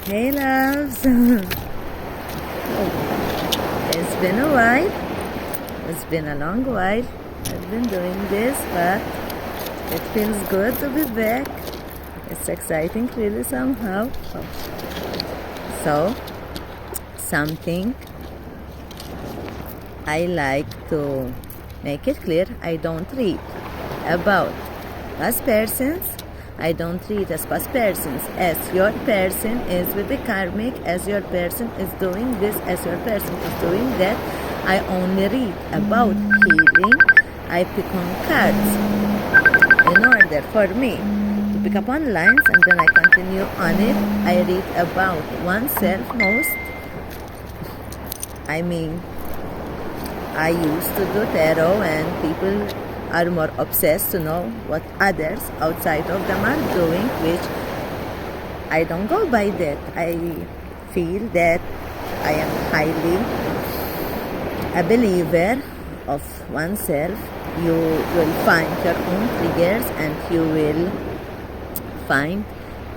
Hey loves! It's been a while. It's been a long while. I've been doing this, but it feels good to be back. It's exciting really somehow. So, something I like to make it clear, I don't read about past persons. I don't read as past persons, as your person is with the karmic, as your person is doing this, as your person is doing that. I only read about healing. I pick on cards in order for me to pick up on lines, and then I continue on it. I read about oneself most. I used to do tarot, and people are more obsessed to know what others outside of them are doing, which I don't go by that. I feel that I am highly a believer of oneself. You will find your own triggers, and you will find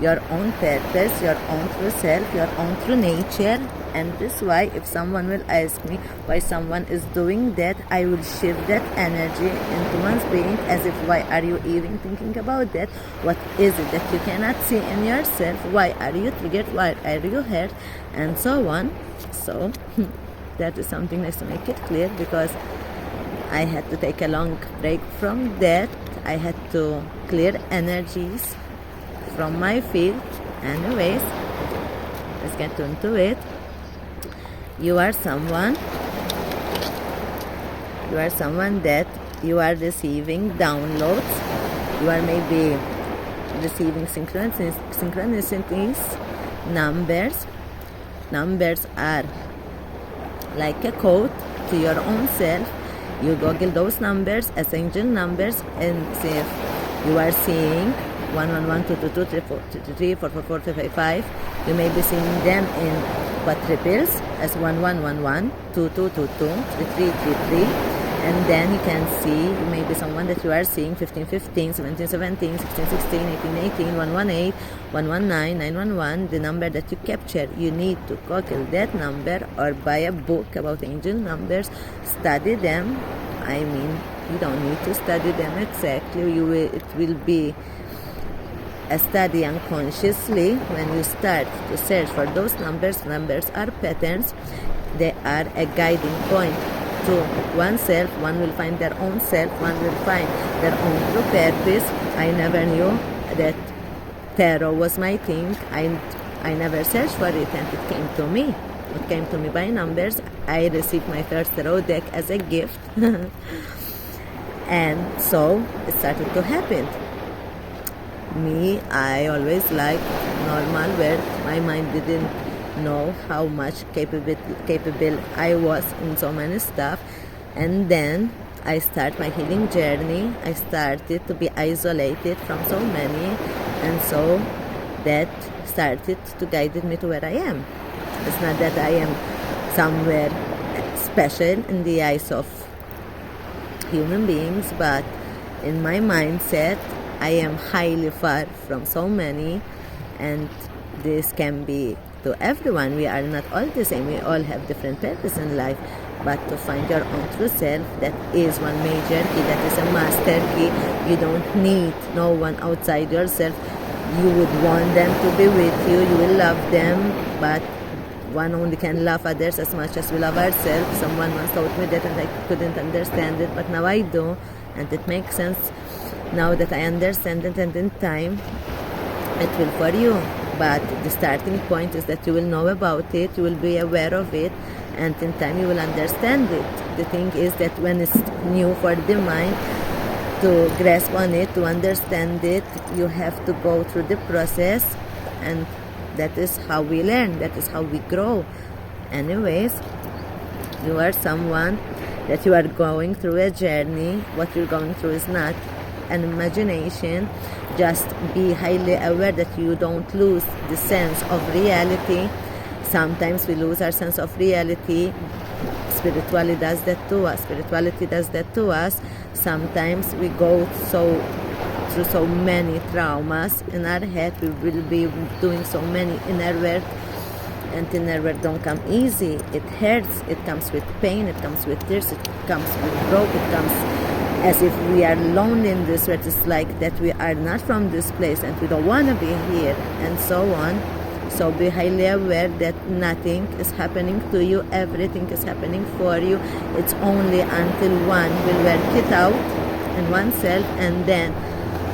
your own purpose, your own true self, your own true nature. And this is why if someone will ask me why someone is doing that, I will shift that energy into one's being, as if, why are you even thinking about that? What is it that you cannot see in yourself? Why are you triggered? Why are you hurt? And so on. So that is something nice to make it clear, because I had to take a long break from that. I had to clear energies from my field. Anyways, let's get into it. You are someone that you are receiving downloads. You are maybe receiving synchronicities, numbers. Numbers are like a code to your own self. You Google those numbers as angel numbers, and see if you are seeing 111, 222, 343, 444, 555. You may be seeing them in quadruples as 1111, 2222, 3333, and then you can see maybe someone that you are seeing 1515, 1717, 1616, 1818, 118, 119, 911. The number that you capture, you need to Google that number or buy a book about angel numbers, study them. You don't need to study them exactly. It will be a study unconsciously when you start to search for those numbers. Numbers are patterns. They are a guiding point to oneself. One will find their own self. One will find their own true purpose. I never knew that tarot was my thing. I never searched for it, and it came to me. It came to me by numbers. I received my first tarot deck as a gift. And so it started to happen. I always liked normal, where my mind didn't know how much capable I was in so many stuff. And then I started my healing journey. I started to be isolated from so many, and so that started to guide me to where I am. It's not that I am somewhere special in the eyes of human beings, but in my mindset, I am highly far from so many, and this can be to everyone. We are not all the same. We all have different purpose in life, but to find your own true self, that is one major key. That is a master key. You don't need no one outside yourself. You would want them to be with you. You will love them, but one only can love others as much as we love ourselves. Someone once told me that, and I couldn't understand it, but now I do, and it makes sense. Now that I understand it, and in time it will for you. But the starting point is that you will know about it, you will be aware of it, and in time you will understand it. The thing is that when it's new for the mind to grasp on it, to understand it, you have to go through the process, and that is how we learn, that is how we grow. Anyways, you are someone that you are going through a journey. What you're going through is not an imagination. Just be highly aware that you don't lose the sense of reality. Sometimes we lose our sense of reality. Spirituality does that to us. Sometimes we go so through so many traumas in our head. We will be doing so many inner work, and inner work don't come easy. It hurts, it comes with pain, it comes with tears, it comes with growth, it comes as if we are lonely in this world. It's like that we are not from this place and we don't want to be here, and so on. So be highly aware that nothing is happening to you, everything is happening for you. It's only until one will work it out in oneself, and then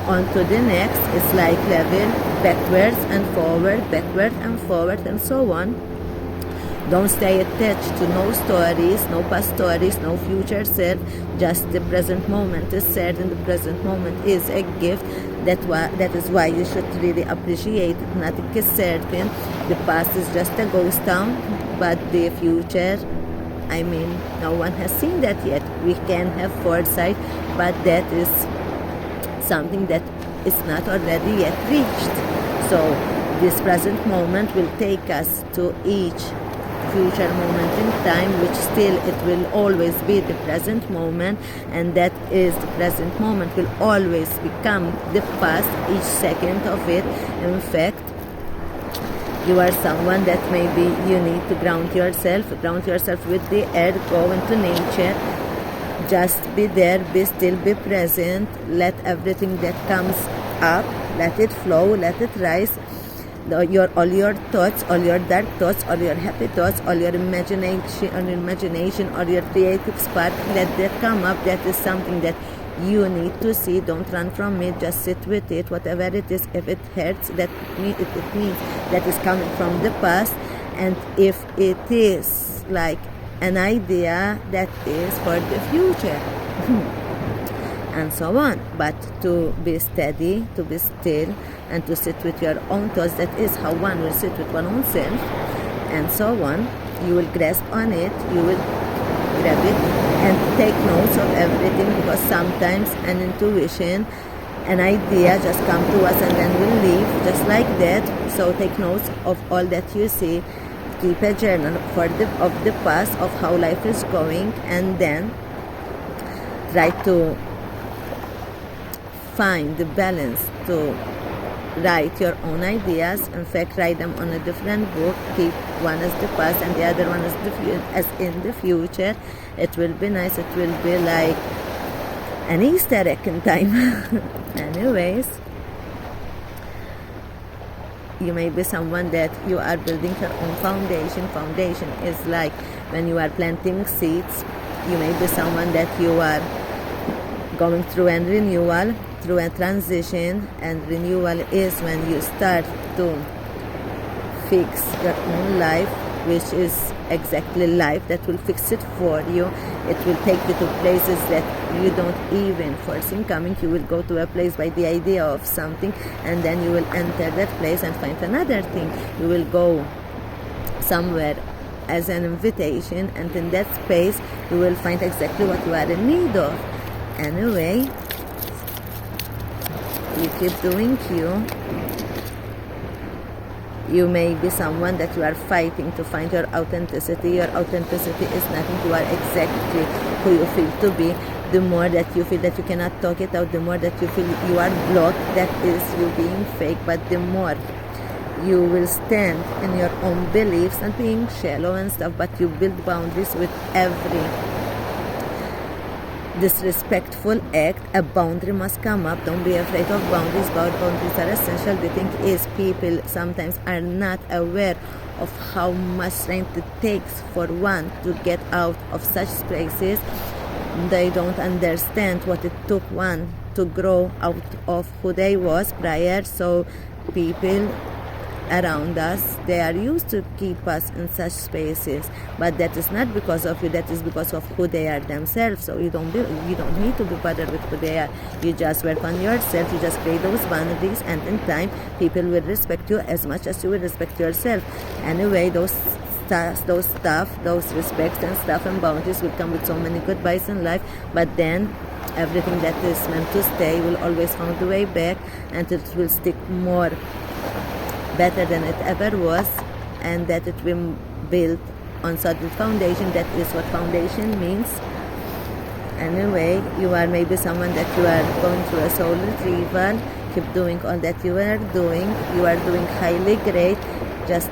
on to the next. It's like level, backwards and forward, backward and forward, and so on. Don't stay attached to no stories, no past stories, no future self. Just the present moment is sad, and the present moment is a gift. That is why you should really appreciate it. Nothing is certain. The past is just a ghost town, but the future, I mean, no one has seen that yet. We can have foresight, but that is something that is not already yet reached. So this present moment will take us to each future moment in time, which still it will always be the present moment, and that is the present moment will always become the past, each second of it. In fact, you are someone that maybe you need to ground yourself with the earth, go into nature, just be there, be still, be present, let everything that comes up, let it flow, let it rise. All your thoughts, all your dark thoughts, all your happy thoughts, all your imagination, all your creative spark, let that come up. That is something that you need to see. Don't run from it, just sit with it, whatever it is. If it hurts, that it means that is coming from the past, and if it is like an idea, that is for the future. And so on. But to be steady, to be still, and to sit with your own thoughts, that is how one will sit with one's own self, and so on. You will grasp on it, you will grab it, and take notes of everything, because sometimes an intuition, an idea just come to us and then we'll leave, just like that. So take notes of all that you see, keep a journal of the past, of how life is going, and then try to find the balance to write your own ideas. In fact, write them on a different book. Keep one as the past and the other one as in the future. It will be nice. It will be like an Easter egg in time. Anyways, you may be someone that you are building your own foundation. Foundation is like when you are planting seeds. You may be someone that you are going through a renewal, through a transition, and renewal is when you start to fix your own life, which is exactly life that will fix it for you. It will take you to places that you don't even foresee coming. You will go to a place by the idea of something, and then you will enter that place and find another thing. You will go somewhere as an invitation, and in that space you will find exactly what you are in need of. Anyway, you keep doing you. You may be someone that you are fighting to find your authenticity. Your authenticity is nothing. You are exactly who you feel to be. The more that you feel that you cannot talk it out, the more that you feel you are blocked, that is you being fake. But the more you will stand in your own beliefs and being shallow and stuff, but you build boundaries with every disrespectful act. A boundary must come up. Don't be afraid of boundaries. Boundaries are essential. The thing is, people sometimes are not aware of how much strength it takes for one to get out of such spaces. They don't understand what it took one to grow out of who they was prior. So people around us, they are used to keep us in such spaces, but that is not because of you, that is because of who they are themselves. So you don't need to be bothered with who they are. You just work on yourself, you just create those boundaries, and in time people will respect you as much as you will respect yourself. Anyway, those respects and stuff and boundaries will come with so many goodbyes in life, but then everything that is meant to stay will always find the way back, and it will stick more better than it ever was, and that it will build on solid foundation. That is what foundation means. Anyway, you are maybe someone that you are going through a soul retrieval. Keep doing all that you are doing. You are doing highly great. Just